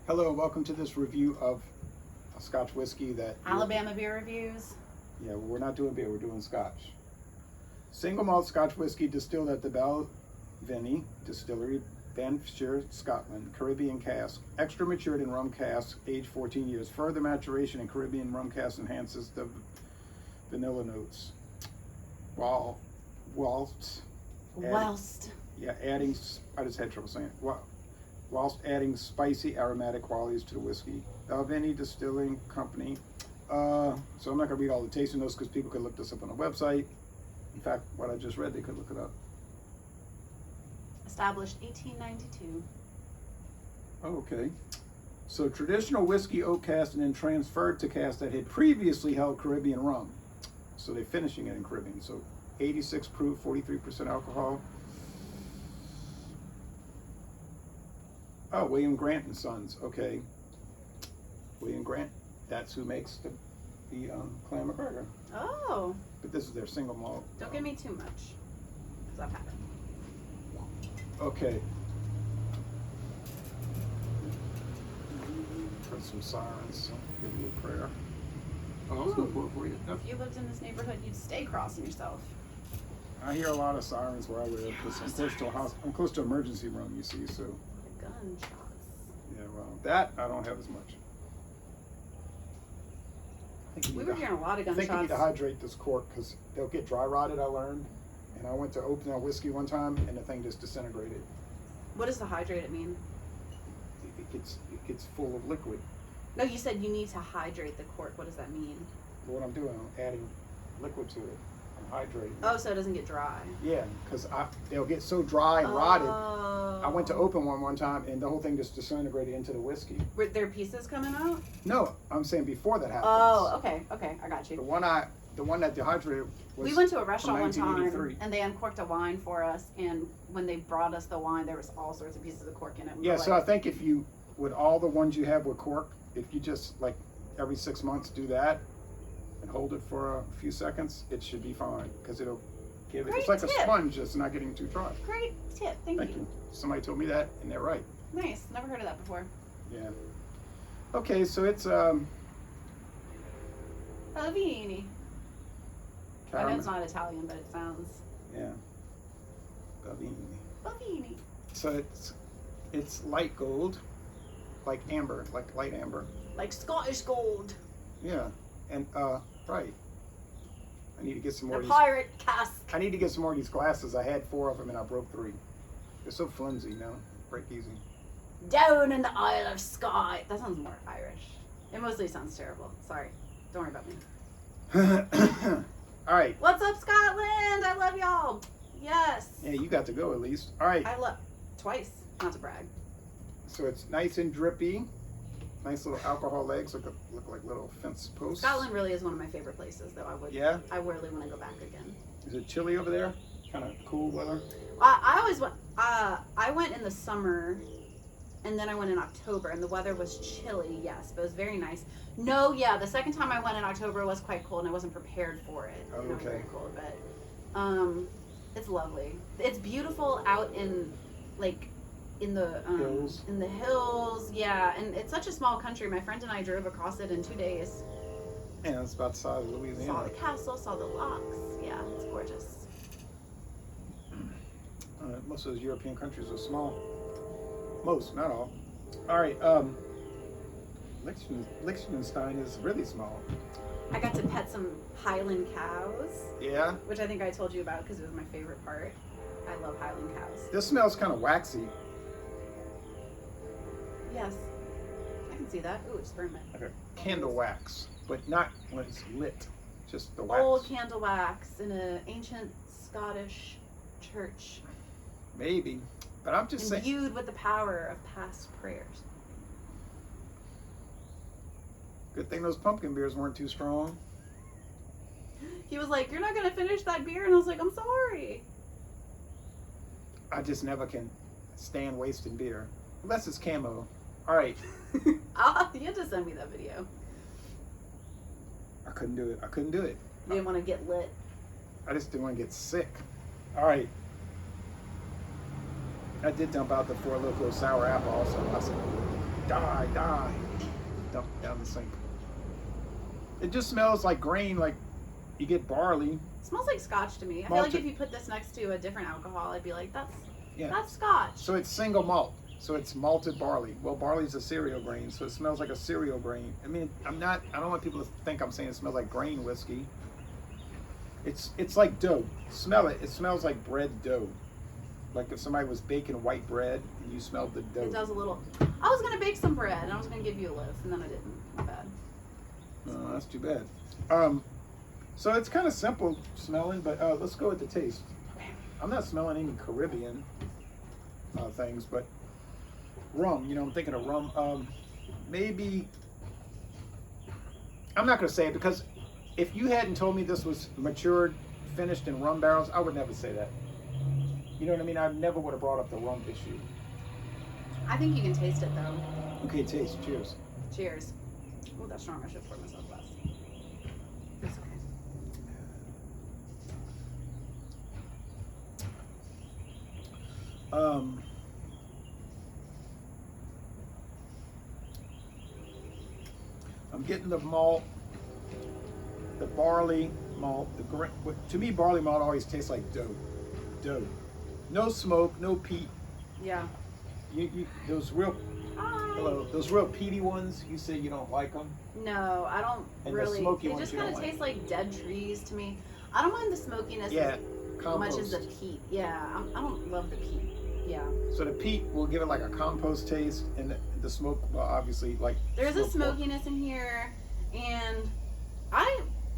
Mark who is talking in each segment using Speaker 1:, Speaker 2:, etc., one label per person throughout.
Speaker 1: Hello, welcome to this review of a Scotch whiskey that...
Speaker 2: Alabama beer reviews.
Speaker 1: Yeah, we're not doing beer, we're doing Scotch. Single malt Scotch whiskey distilled at the Balvenie Distillery, Banffshire, Scotland. Caribbean cask. Extra matured in rum cask, aged 14 years. Further maturation in Caribbean rum cask enhances the vanilla notes. I just had trouble saying it. Whilst adding spicy aromatic qualities to the whiskey. Balvenie Distilling Company. So I'm not going to read all the tasting notes because people could look this up on the website. In fact, what I just read, they could look it up.
Speaker 2: Established 1892.
Speaker 1: Oh, okay. So traditional whiskey oak cask and then transferred to cask that had previously held Caribbean rum. So they're finishing it in Caribbean. So 86 proof, 43% alcohol. Oh, William Grant and Sons. Okay. William Grant, that's who makes the Clan McGregor.
Speaker 2: Oh.
Speaker 1: But this is their single malt.
Speaker 2: Don't give me too much, because I've had it.
Speaker 1: Okay. Put some sirens. Give you a prayer. Oh, I was going to pour it for you.
Speaker 2: If you lived in this neighborhood, you'd stay crossing yourself.
Speaker 1: I hear a lot of sirens where I live because I'm close to a house. I'm close to an emergency room, you see, so.
Speaker 2: The gunshots.
Speaker 1: Yeah, well, that I don't have as much.
Speaker 2: We were hearing a lot of
Speaker 1: I think you need
Speaker 2: gunshots.
Speaker 1: to hydrate this cork because they'll get dry rotted, I learned. And I went to open a whiskey one time and the thing just disintegrated.
Speaker 2: What does the hydrated mean?
Speaker 1: It gets full of liquid.
Speaker 2: No, you said you need to hydrate the cork. What does that mean?
Speaker 1: What I'm doing, I'm adding liquid to it. I'm hydrating.
Speaker 2: Oh, so it doesn't get dry.
Speaker 1: Yeah, because they'll get so dry and rotted.
Speaker 2: Oh.
Speaker 1: I went to open one time and the whole thing just disintegrated into the whiskey.
Speaker 2: Were there pieces coming out?
Speaker 1: No, I'm saying before that happens.
Speaker 2: Oh, okay, I got you.
Speaker 1: The one that dehydrated was
Speaker 2: We went to a restaurant one
Speaker 1: from
Speaker 2: time
Speaker 1: 1983.
Speaker 2: and they uncorked a wine for us, and when they brought us the wine, there was all sorts of pieces of cork in it. We
Speaker 1: Yeah,
Speaker 2: were
Speaker 1: so I think if you, with all the ones you have with cork, if you just like every 6 months do that and hold it for a few seconds, it should be fine because it'll give it.
Speaker 2: Great
Speaker 1: It's like
Speaker 2: tip.
Speaker 1: a sponge, it's not getting too dry.
Speaker 2: Great tip, thank you.
Speaker 1: Somebody told me that, and they're right.
Speaker 2: Nice, never heard of that before.
Speaker 1: Yeah. Okay, so it's
Speaker 2: Balvenie. I know
Speaker 1: caramel.
Speaker 2: it's not Italian, but it sounds.
Speaker 1: Yeah. Balvenie.
Speaker 2: Balvenie.
Speaker 1: So it's light gold, like amber, like light amber.
Speaker 2: Like Scottish gold.
Speaker 1: Yeah, and right. I need to get some more.
Speaker 2: The
Speaker 1: of these.
Speaker 2: pirate cask.
Speaker 1: I need to get some more of these glasses. I had 4 of them and I broke 3. They're so flimsy, no? Break easy.
Speaker 2: Down in the Isle of Skye. That sounds more Irish. It mostly sounds terrible. Sorry. Don't worry about me.
Speaker 1: All right.
Speaker 2: What's up, Scotland? I love y'all. Yes.
Speaker 1: Yeah, you got to go at least. All right.
Speaker 2: I love twice. Not to brag.
Speaker 1: So it's nice and drippy. Nice little alcohol legs look like little fence posts.
Speaker 2: Scotland really is one of my favorite places, though.
Speaker 1: Yeah?
Speaker 2: I really want to go back again.
Speaker 1: Is it chilly over there? Kind of cool weather?
Speaker 2: I always went. I went in the summer, and then I went in October, and the weather was chilly. Yes, but it was very nice. No, yeah, the second time I went in October was quite cold, and I wasn't prepared for it.
Speaker 1: Oh,
Speaker 2: And it was
Speaker 1: okay.
Speaker 2: very cold, but it's lovely. It's beautiful out in in the
Speaker 1: Hills.
Speaker 2: In the hills, yeah. And it's such a small country. My friend and I drove across it in 2 days.
Speaker 1: Yeah, it's about the size of
Speaker 2: Saw
Speaker 1: Louisiana.
Speaker 2: the castle, saw the locks. Yeah, it's gorgeous.
Speaker 1: Most of those European countries are small. Most, not all. All right. Liechtenstein is really small.
Speaker 2: I got to pet some Highland cows,
Speaker 1: Yeah.
Speaker 2: which I think I told you about because it was my favorite part. I love Highland cows.
Speaker 1: This smells kind of waxy.
Speaker 2: Yes, I can see that. Ooh, it's ferment.
Speaker 1: Like a candle wax, but not when it's lit. Just the wax.
Speaker 2: Old candle wax in an ancient Scottish church,
Speaker 1: Maybe. But I'm just saying.
Speaker 2: imbued with the power of past prayers.
Speaker 1: Good thing those pumpkin beers weren't too strong.
Speaker 2: He was like, "You're not gonna finish that beer," and I was like, "I'm sorry."
Speaker 1: I just never can stand wasting beer. Unless it's camo. All right.
Speaker 2: You have to send me that video.
Speaker 1: I couldn't do it.
Speaker 2: You didn't want to get lit.
Speaker 1: I just didn't want to get sick. All right. I did dump out the Four Loko sour apple also. I said, Die. Dump down the sink. It just smells like grain, like you get barley.
Speaker 2: It smells like scotch to me. I feel like if you put this next to a different alcohol, I'd be like, that's scotch.
Speaker 1: So it's single malt. So it's malted barley. Well, barley's a cereal grain, so it smells like a cereal grain. I mean, I don't want people to think I'm saying it smells like grain whiskey. It's like dough. Smell it. It smells like bread dough. Like if somebody was baking white bread and you smelled the dough.
Speaker 2: It does a little. I was gonna bake some bread and I was gonna give you a loaf and then I didn't. My bad.
Speaker 1: Oh, that's too bad. So it's kind of simple smelling, but let's go with the taste. I'm not smelling any Caribbean things, but rum. You know, I'm thinking of rum. Maybe I'm not gonna say it because if you hadn't told me this was matured, finished in rum barrels, I would never say that. You know what I mean? I never would have brought up the rum issue.
Speaker 2: I think you can taste it though.
Speaker 1: Okay, taste. Cheers.
Speaker 2: Cheers. Oh, that's strong. I should pour myself a glass. It's okay.
Speaker 1: I'm getting the malt, the barley malt. To me, barley malt always tastes like dough. Dough. No smoke, no peat.
Speaker 2: Yeah.
Speaker 1: Those real peaty ones. You say you don't like them.
Speaker 2: No, I don't
Speaker 1: And
Speaker 2: really.
Speaker 1: the smoky
Speaker 2: They
Speaker 1: ones
Speaker 2: just
Speaker 1: you
Speaker 2: kind
Speaker 1: don't
Speaker 2: of taste like dead trees to me. I don't mind the smokiness
Speaker 1: Yeah,
Speaker 2: as
Speaker 1: compost.
Speaker 2: much as the peat. Yeah, I don't love the peat. Yeah.
Speaker 1: So the peat will give it like a compost taste, and the smoke, well, obviously, like
Speaker 2: There's a
Speaker 1: smoke pork.
Speaker 2: smokiness in here, and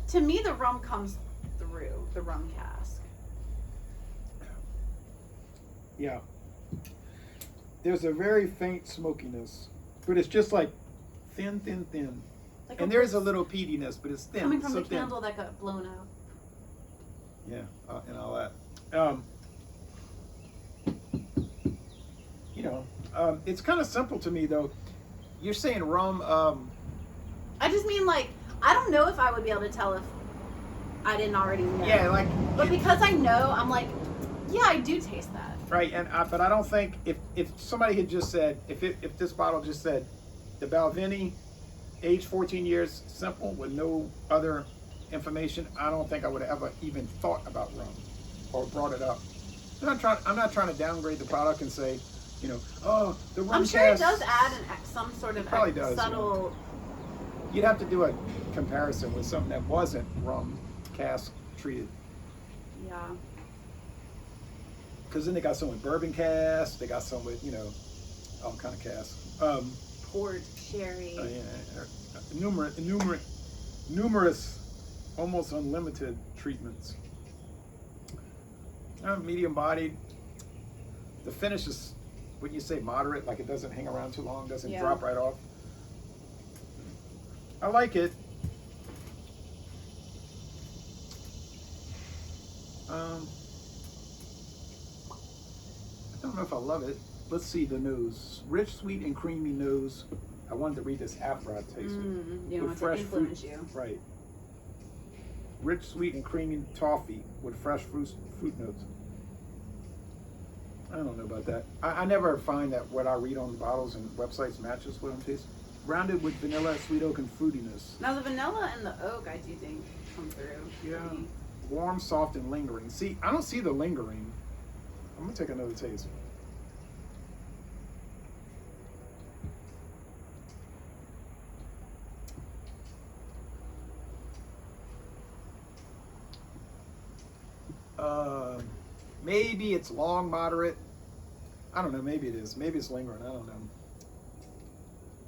Speaker 2: to me, the rum comes through the rum cask.
Speaker 1: Yeah. There's a very faint smokiness, but it's just like thin.
Speaker 2: Like
Speaker 1: And there's a little peatiness, but it's thin.
Speaker 2: coming from
Speaker 1: so
Speaker 2: the candle that got blown out.
Speaker 1: Yeah, and all that. It's kind of simple to me though. You're saying rum.
Speaker 2: I just mean like I don't know if I would be able to tell if I didn't already know.
Speaker 1: Yeah, like.
Speaker 2: But because I know, I'm like, yeah, I do taste that.
Speaker 1: Right, but I don't think if somebody had just said if this bottle just said the Balvenie, age 14 years, simple with no other information, I don't think I would have ever even thought about rum or brought it up. I'm not trying to downgrade the product and say, oh, the rum.
Speaker 2: I'm sure
Speaker 1: cask.
Speaker 2: it does add some sort of
Speaker 1: Probably does,
Speaker 2: subtle.
Speaker 1: You'd have to do a comparison with something that wasn't rum cask treated.
Speaker 2: Yeah.
Speaker 1: Because then they got some with bourbon cask, they got some with, all kind of casks.
Speaker 2: Port, sherry.
Speaker 1: Numerous, almost unlimited treatments. Medium bodied. The finish is, wouldn't you say moderate? Like it doesn't hang around too long, doesn't drop right off. I like it. I don't know if I love it. Let's see the nose. Rich, sweet, and creamy nose. I wanted to read this after I taste it.
Speaker 2: You don't want to influence you.
Speaker 1: Right. Rich, sweet, and creamy toffee with fresh fruit notes. I don't know about that. I never find that what I read on bottles and websites matches what I'm tasting. Rounded with vanilla, sweet oak, and fruitiness.
Speaker 2: Now the vanilla and the oak, I do think come through.
Speaker 1: Yeah. Warm, soft, and lingering. See, I don't see the lingering. I'm gonna take another taste. Maybe it's long, moderate. I don't know. Maybe it is. Maybe it's lingering. I don't know.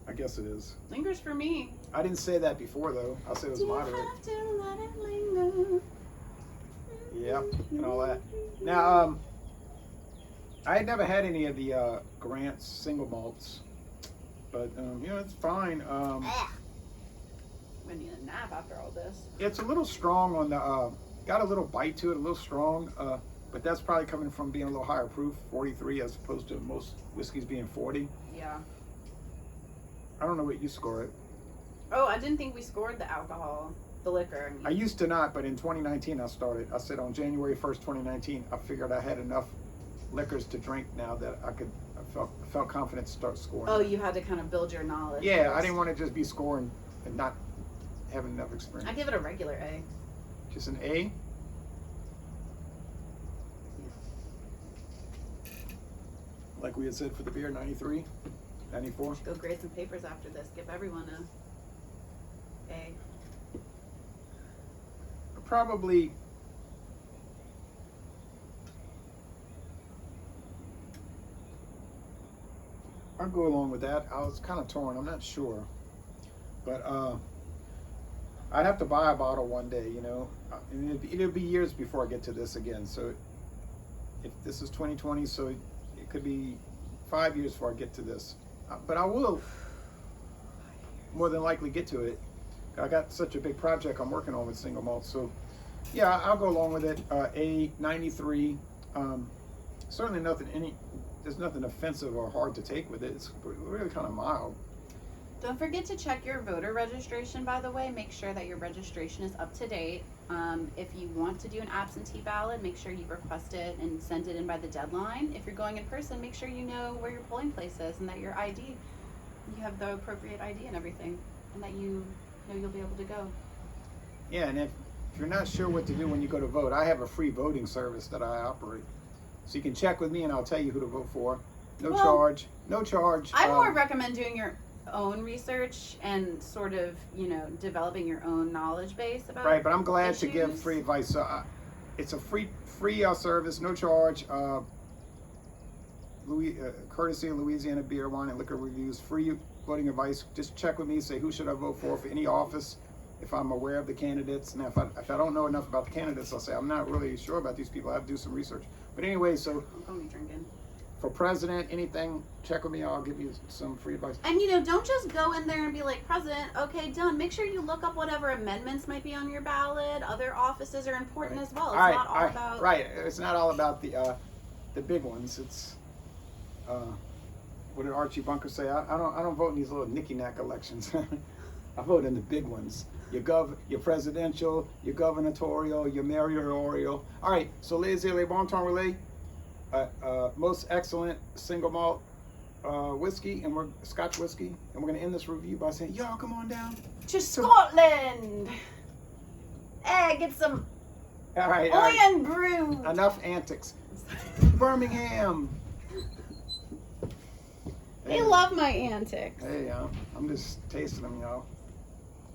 Speaker 1: I guess it is.
Speaker 2: Lingers for me.
Speaker 1: I didn't say that before though. I said it was moderate.
Speaker 2: You have to let it linger.
Speaker 1: Yep, and all that. Now, I had never had any of the Grant's single malts, but it's fine.
Speaker 2: I need a nap after all this.
Speaker 1: It's a little strong on the. Got a little bite to it, a little strong, but that's probably coming from being a little higher proof, 43, as opposed to most whiskeys being 40.
Speaker 2: Yeah.
Speaker 1: I don't know what you score it.
Speaker 2: Oh, I didn't think we scored the alcohol, the liquor.
Speaker 1: I used to not, but in 2019 I started. I said on January 1st, 2019, I figured I had enough liquors to drink now that I could I felt confident to start scoring.
Speaker 2: Oh, you had to kind of build your knowledge.
Speaker 1: Yeah,
Speaker 2: first.
Speaker 1: I didn't want to just be scoring and not having enough experience.
Speaker 2: I give it a regular A.
Speaker 1: Just an A? Like we had said for the beer, 93, 94.
Speaker 2: Go grade some papers after this. Give everyone a A.
Speaker 1: Probably I'll go along with that. I was kind of torn. I'm not sure, but I'd have to buy a bottle one day. You know, and it'll be years before I get to this again. So if this is 2020, so it could be 5 years before I get to this. But I will more than likely get to it. I got such a big project I'm working on with single malt, so yeah, I'll go along with it. A 93. Certainly there's nothing offensive or hard to take with it. It's really kind of mild.
Speaker 2: Don't forget to check your voter registration, by the way. Make sure that your registration is up to date. If you want to do an absentee ballot, make sure you request it and send it in by the deadline. If you're going in person, make sure you know where your polling place is and that your ID, you have the appropriate ID and everything, and that you know you'll be able to go.
Speaker 1: Yeah, and if you're not sure what to do when you go to vote, I have a free voting service that I operate. So you can check with me and I'll tell you who to vote for. No charge.
Speaker 2: I more recommend doing your own research and sort of, you know, developing your own knowledge base about
Speaker 1: Right, but I'm glad to give
Speaker 2: issues.
Speaker 1: free advice. So it's a free service, no charge. Courtesy of Louisiana Beer, Wine, and Liquor Reviews. Free voting advice. Just check with me. Say who should I vote for any office. If I'm aware of the candidates. Now, if I don't know enough about the candidates, I'll say I'm not really sure about these people. I have to do some research. But anyway, so
Speaker 2: Don't be drinking.
Speaker 1: for president, anything, check with me. I'll give you some free advice.
Speaker 2: And, you know, don't just go in there and be like, President, okay, done. Make sure you look up whatever amendments might be on your ballot. Other offices are important as well. It's not all about...
Speaker 1: Right, it's not all about the big ones. It's, what did Archie Bunker say? I don't vote in these little knicky-knack elections. I vote in the big ones. Your presidential, your gubernatorial, your mayoral. All right, so les bon temps relais. Most excellent single malt whiskey, and we're Scotch whiskey, and we're gonna end this review by saying, y'all come on down
Speaker 2: To Scotland! Hey, get some
Speaker 1: all right.
Speaker 2: Iron brew!
Speaker 1: Enough antics. Birmingham.
Speaker 2: They love my antics.
Speaker 1: Hey, I'm just tasting them, y'all.